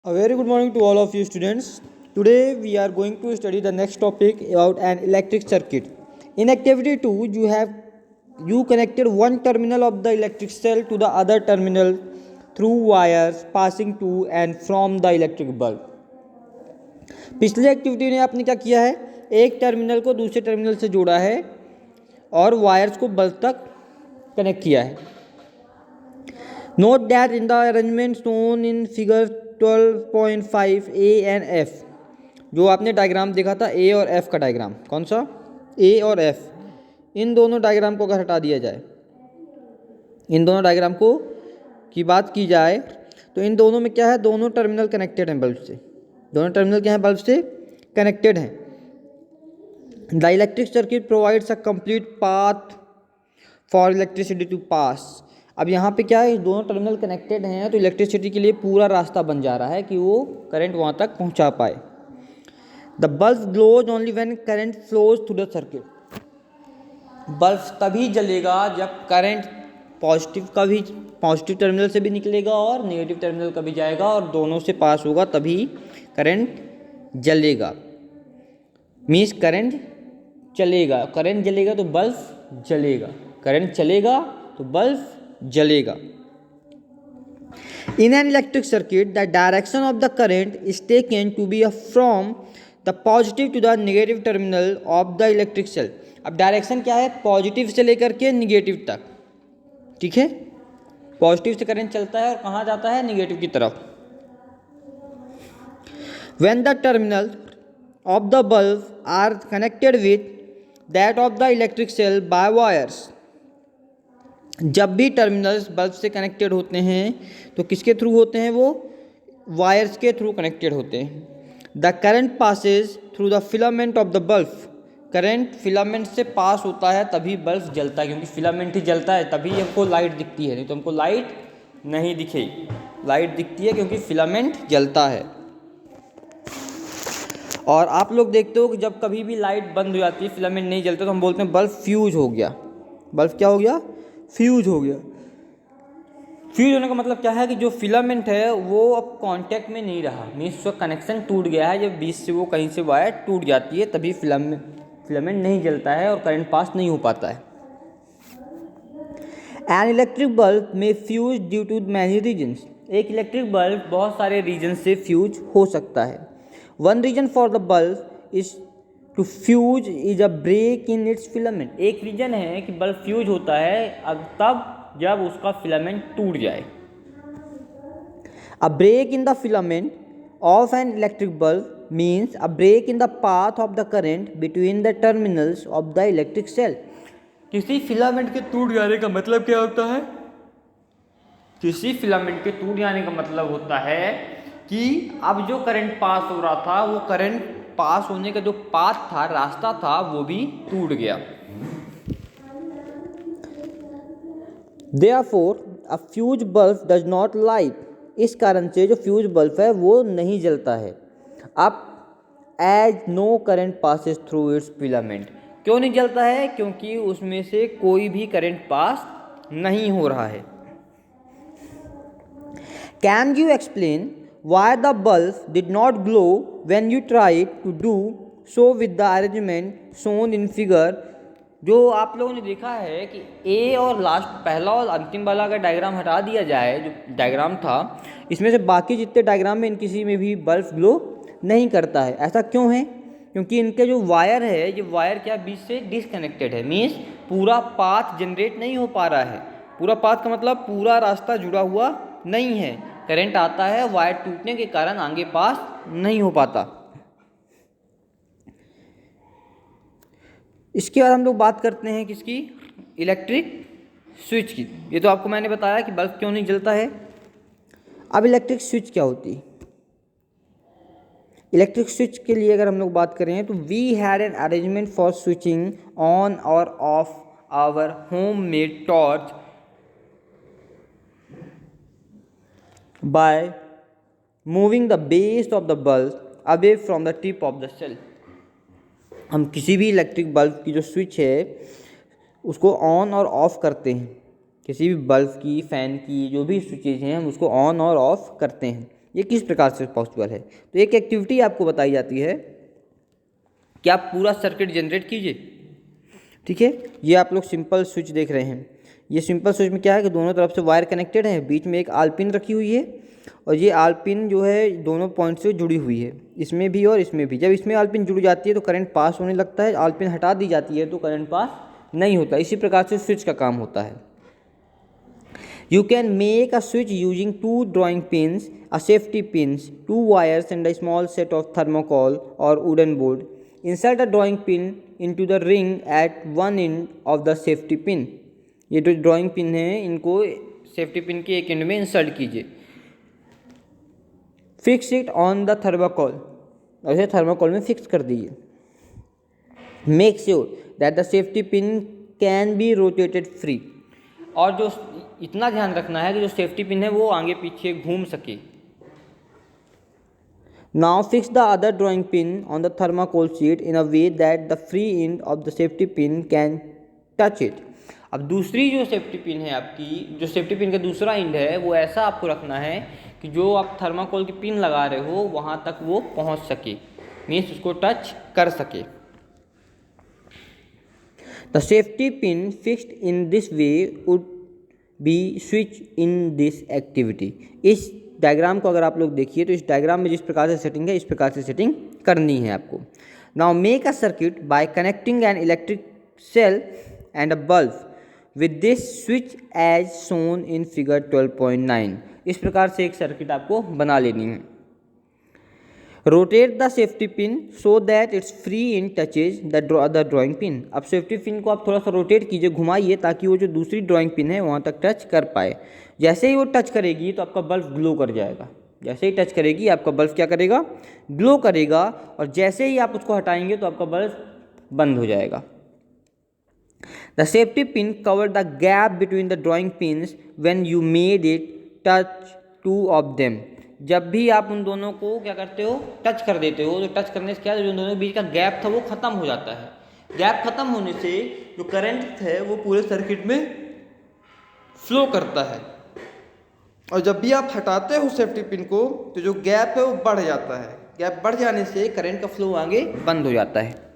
A very good morning to all of you students. Today we are going to study the next topic about an electric circuit. In activity 2 you connected one terminal of the electric cell to the other terminal through wires passing to and from the electric bulb. पिछली activity में आपने क्या किया है, एक terminal को दूसरे terminal से जोड़ा है और वायर्स को बल्ब तक कनेक्ट किया है. Note that in the arrangement shown in figure 12.5 A and F, जो आपने डायग्राम देखा था ए और एफ का डायग्राम, कौन सा, ए और एफ, इन दोनों डायग्राम को अगर हटा दिया जाए, इन दोनों डायग्राम को की बात की जाए तो इन दोनों में क्या है, दोनों टर्मिनल कनेक्टेड हैं बल्ब से, दोनों टर्मिनल क्या है, बल्ब से कनेक्टेड हैं. The electric circuit provides a complete path for electricity to pass. अब यहाँ पे क्या है, दोनों टर्मिनल कनेक्टेड हैं तो इलेक्ट्रिसिटी के लिए पूरा रास्ता बन जा रहा है कि वो करंट वहाँ तक पहुँचा पाए. The bulb glows only when current flows through the circuit. Bulb तभी जलेगा जब करंट पॉजिटिव टर्मिनल से भी निकलेगा और नेगेटिव टर्मिनल का भी जाएगा और दोनों से पास होगा, तभी करंट जलेगा. मीन्स करंट चलेगा, करंट जलेगा तो बल्ब जलेगा, करंट चलेगा तो बल्ब जलेगा. In an electric circuit, the direction of the current is taken to be from the positive to the negative terminal of the electric cell. अब direction क्या है, पॉजिटिव से लेकर के निगेटिव तक, ठीक है, पॉजिटिव से करंट चलता है और कहाँ जाता है, निगेटिव की तरफ. When the terminal of the bulb are connected with that of the electric cell by wires, जब भी टर्मिनल्स बल्ब से कनेक्टेड होते हैं तो किसके थ्रू होते हैं, वो वायर्स के थ्रू कनेक्टेड होते हैं. The current Passage through the filament of the bulb. Current filament से पास होता है तभी बल्ब जलता है, क्योंकि फिलामेंट ही जलता है तभी हमको लाइट दिखती है, नहीं तो हमको लाइट नहीं दिखेगी. लाइट दिखती है क्योंकि फिलामेंट जलता है. और आप लोग देखते हो कि जब कभी भी लाइट बंद हो जाती है, फिलामेंट नहीं जलता, तो हम बोलते हैं बल्ब फ्यूज हो गया. बल्ब क्या हो गया, फ्यूज हो गया. फ्यूज होने का मतलब क्या है कि जो फिलामेंट है वो अब कांटेक्ट में नहीं रहा, मीन्स उसका कनेक्शन टूट गया है. जब बीच से वो कहीं से वायर टूट जाती है तभी फिलामेंट नहीं जलता है और करंट पास नहीं हो पाता है. एन इलेक्ट्रिक बल्ब में fuse due to many reasons. एक इलेक्ट्रिक बल्ब बहुत सारे रीजन से फ्यूज हो सकता है. One reason for the bulb is to fuse is a break in its filament. एक रीजन है कि बल्ब फ्यूज होता है अब तब जब उसका फिलामेंट टूट जाए. A break in the filament of an electric bulb means a break in the path of the current between the terminals of the electric cell. किसी फिलामेंट के टूट जाने का मतलब क्या होता है, किसी फिलामेंट के टूट जाने का मतलब होता है कि अब जो करंट पास हो रहा था, वो करंट पास होने का जो पाथ था, रास्ता था, वो भी टूट गया. Therefore, a fuse bulb does not light. इस कारण से जो फ्यूज बल्ब है वो नहीं जलता है. अब as no current passes through its filament. क्यों नहीं जलता है, क्योंकि उसमें से कोई भी करंट पास नहीं हो रहा है. Can you explain why the bulb did not glow when you tried to do so with the arrangement shown in figure. जो आप लोगों ने देखा है कि ए और लास्ट पहला और अंतिम वाला अगर डायग्राम हटा दिया जाए, जो डायग्राम था, इसमें से बाकी जितने डायग्राम में इन किसी में भी बल्ब ग्लो नहीं करता है. ऐसा क्यों है, क्योंकि इनके जो वायर है, ये वायर क्या बीच से डिसकनेक्टेड है. मीन्स पूरा पाथ जनरेट नहीं हो पा रहा है. पूरा पाथ का मतलब पूरा रास्ता जुड़ा हुआ नहीं है. करंट आता है, वायर टूटने के कारण आगे पास नहीं हो पाता. इसके बाद हम लोग बात करते हैं किसकी, इलेक्ट्रिक स्विच की. ये तो आपको मैंने बताया कि बल्ब क्यों नहीं जलता है. अब इलेक्ट्रिक स्विच क्या होती है. इलेक्ट्रिक स्विच के लिए अगर हम लोग बात करें तो we had an arrangement for switching on और off our home made torch by moving the base of the bulb away from the tip of the cell. हम किसी भी इलेक्ट्रिक बल्ब की जो स्विच है उसको ऑन और ऑफ करते हैं. किसी भी बल्ब की, फैन की, जो भी स्विचेज हैं हम उसको ऑन और ऑफ करते हैं ये किस प्रकार से पॉसिबल है? तो एक एक्टिविटी आपको बताई जाती है कि आप पूरा सर्किट जनरेट कीजिए, ठीक है। ये आप लोग सिंपल स्विच देख रहे हैं। ये सिंपल स्विच में क्या है कि दोनों तरफ से वायर कनेक्टेड है, बीच में एक आल पिन रखी हुई है और ये आल पिन जो है दोनों पॉइंट से जुड़ी हुई है, इसमें भी और इसमें भी। जब इसमें आल पिन जुड़ जाती है तो करंट पास होने लगता है, आल पिन हटा दी जाती है तो करंट पास नहीं होता। इसी प्रकार से स्विच का काम होता है। You can make a switch using two drawing pins, a safety pins, two wires and a small set of thermocol or wooden board. Insert a drawing pin into the ring at one end of the safety pin. ये जो drawing pin है इनको safety pin के एक and में insert कीजिए। Fix it on the thermocol, और इसे थर्मोकॉल में फिक्स कर दीजिए। Make sure that the safety pin can be rotated free, और जो इतना ध्यान रखना है कि जो सेफ्टी पिन है वो आगे पीछे घूम सके। Now fix the other drawing pin on the thermocol sheet in a way that the free end of the safety pin can touch it. अब दूसरी जो सेफ्टी पिन है आपकी, जो सेफ्टी पिन का दूसरा एंड है वो ऐसा आपको रखना है कि जो आप थर्माकोल की पिन लगा रहे हो वहाँ तक वो पहुँच सके, मीन्स उसको टच कर सके। The safety pin fixed in this way would be switched in this activity. इस डायग्राम को अगर आप लोग देखिए तो इस डायग्राम में जिस प्रकार से सेटिंग है इस प्रकार से सेटिंग करनी है आपको। Now make a circuit by connecting an electric cell and a bulb with this switch as shown in figure 12.9। इस प्रकार से एक सर्किट आपको बना लेनी है। Rotate the safety pin so that it's free in touches the drawing pin. अब safety pin को आप थोड़ा सा रोटेट कीजिए, घुमाइए, ताकि वो जो दूसरी ड्राइंग पिन है वहाँ तक टच कर पाए। जैसे ही वो टच करेगी तो आपका बल्ब ग्लो कर जाएगा। जैसे ही टच करेगी आपका बल्ब क्या करेगा? ग्लो करेगा, और जैसे ही आप उसको हटाएंगे तो आपका बल्ब बंद हो जाएगा। The safety pin cover the gap between the drawing pins when you made it touch two of them. जब भी आप उन दोनों को क्या करते हो? टच कर देते हो, तो टच करने से क्या है, जो दोनों के बीच का गैप था वो खत्म हो जाता है। गैप खत्म होने से जो करंट है वो पूरे सर्किट में फ्लो करता है, और जब भी आप हटाते हो सेफ्टी पिन को तो जो गैप है वो बढ़ जाता है। गैप बढ़ जाने से करंट का फ्लो आगे बंद हो जाता है।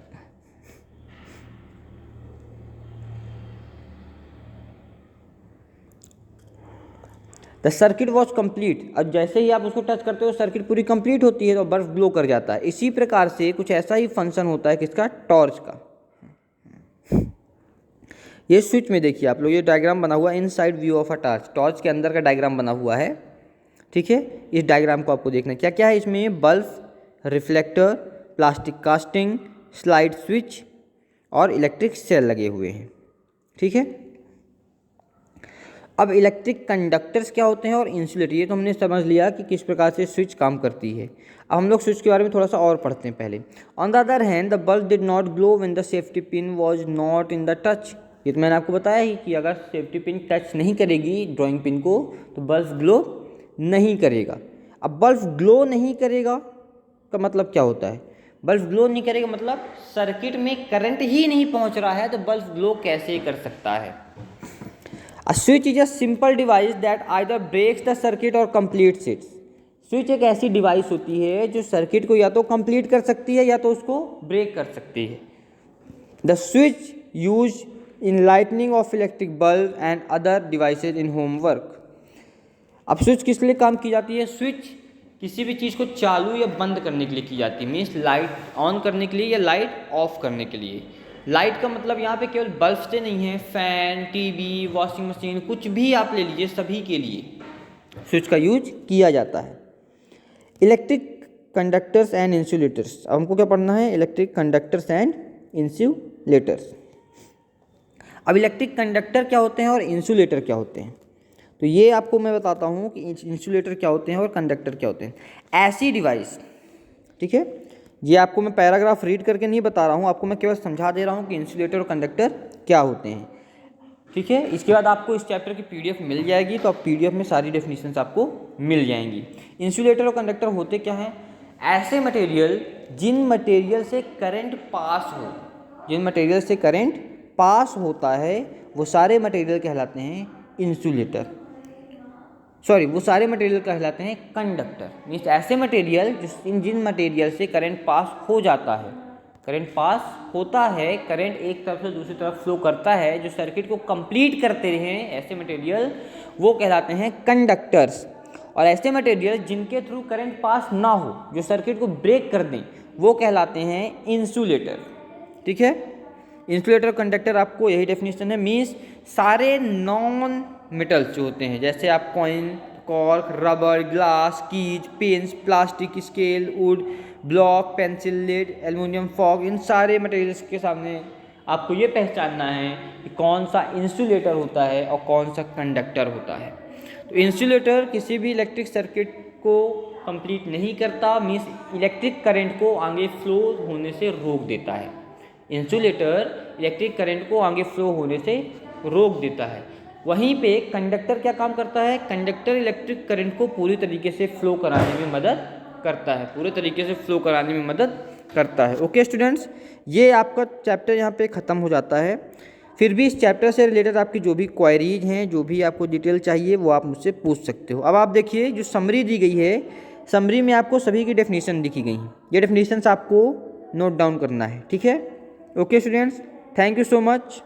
The circuit was complete. अब जैसे ही आप उसको टच करते हो सर्किट पूरी कंप्लीट होती है तो बल्ब ग्लो कर जाता है। इसी प्रकार से कुछ ऐसा ही फंक्शन होता है किसका? टॉर्च का। ये स्विच में देखिए आप लोग, ये डायग्राम बना हुआ है inside view of a torch. Torch के अंदर का डायग्राम बना हुआ है, ठीक है। इस डायग्राम को आपको देखना है क्या क्या है इसमें? Bulb, reflector, plastic casting, slide switch और इलेक्ट्रिक सेल लगे हुए हैं, ठीक है। अब इलेक्ट्रिक कंडक्टर्स क्या होते हैं और इंसुलेटर, ये तो हमने समझ लिया कि किस प्रकार से स्विच काम करती है। अब हम लोग स्विच के बारे में थोड़ा सा और पढ़ते हैं पहले। On the other hand the bulb did not glow when the safety pin was not in the touch. ये तो मैंने आपको बताया ही कि अगर सेफ्टी पिन टच नहीं करेगी ड्राइंग पिन को तो बल्ब ग्लो नहीं करेगा। अब बल्ब ग्लो नहीं करेगा का मतलब क्या होता है? बल्ब ग्लो नहीं करेगा मतलब सर्किट में करंट ही नहीं पहुंच रहा है, तो बल्ब ग्लो कैसे कर सकता है? A switch is a simple device that either breaks the circuit or completes it. Switch एक ऐसी डिवाइस होती है जो सर्किट को या तो कंप्लीट कर सकती है या तो उसको ब्रेक कर सकती है। The switch use in lightning of electric bulb and other devices in homework. अब स्विच किस लिए काम की जाती है? स्विच किसी भी चीज़ को चालू या बंद करने के लिए की जाती है, मीन्स लाइट ऑन करने के लिए या लाइट ऑफ करने के लिए। लाइट का मतलब यहाँ पे केवल बल्ब से नहीं है, फैन, टीवी, वॉशिंग मशीन, कुछ भी आप ले लीजिए, सभी के लिए स्विच का यूज किया जाता है। Electric conductors and insulators. अब हमको क्या पढ़ना है? Electric conductors and insulators. अब इलेक्ट्रिक कंडक्टर क्या होते हैं और इंसुलेटर क्या होते हैं, तो ये आपको मैं बताता हूँ कि इंसुलेटर क्या होते हैं और कंडक्टर क्या होते हैं। ऐसी डिवाइस, ठीक है, ये आपको मैं पैराग्राफ रीड करके नहीं बता रहा हूँ, आपको मैं केवल समझा दे रहा हूँ कि इंसुलेटर और कंडक्टर क्या होते हैं, ठीक है। इसके बाद आपको इस चैप्टर की पीडीएफ मिल जाएगी, तो आप पीडीएफ में सारी डेफिनेशंस आपको मिल जाएंगी। इंसुलेटर और कंडक्टर होते क्या हैं? ऐसे मटेरियल जिन मटेरियल से करंट पास हो, जिन मटेरियल से करंट पास होता है वो सारे मटेरियल कहलाते हैं इंसुलेटर। सॉरी वो सारे मटेरियल कहलाते हैं कंडक्टर। मीन्स ऐसे मटेरियल जिन मटेरियल से करंट पास हो जाता है, करंट पास होता है, करंट एक तरफ से दूसरी तरफ फ्लो करता है, जो सर्किट को कंप्लीट करते हैं, ऐसे मटेरियल वो कहलाते हैं कंडक्टर्स। और ऐसे मटेरियल जिनके थ्रू करंट पास ना हो, जो सर्किट को ब्रेक कर दें, वो कहलाते हैं इंसुलेटर। ठीक है, इंसुलेटर कंडक्टर आपको यही डेफिनेशन है। मीन्स सारे नॉन मेटल्स जो होते हैं, जैसे आप coin, cork, rubber, glass, keys, pens, plastic, scale, wood, block, pencil, lead, aluminium foil, इन सारे मटेरियल्स के सामने आपको ये पहचानना है कि कौन सा इंसुलेटर होता है और कौन सा कंडक्टर होता है। तो इंसुलेटर किसी भी इलेक्ट्रिक सर्किट को कंप्लीट नहीं करता, मीन्स इलेक्ट्रिक करंट को आगे फ्लो होने से रोक देता है। इंसुलेटर इलेक्ट्रिक करंट को आगे फ्लो होने से रोक देता है। वहीं पे कंडक्टर क्या काम करता है? कंडक्टर इलेक्ट्रिक करंट को पूरी तरीके से फ्लो कराने में मदद करता है, पूरे तरीके से फ्लो कराने में मदद करता है। ओके स्टूडेंट्स, ये आपका चैप्टर यहाँ पे ख़त्म हो जाता है। फिर भी इस चैप्टर से रिलेटेड आपकी जो भी क्वेरीज हैं, जो भी आपको डिटेल चाहिए, वो आप मुझसे पूछ सकते हो। अब आप देखिए जो समरी दी गई है, समरी में आपको सभी की डेफिनेशन लिखी गई हैं। ये डेफिनेशंस आपको नोट डाउन करना है। ठीक है, okay students, thank you so much.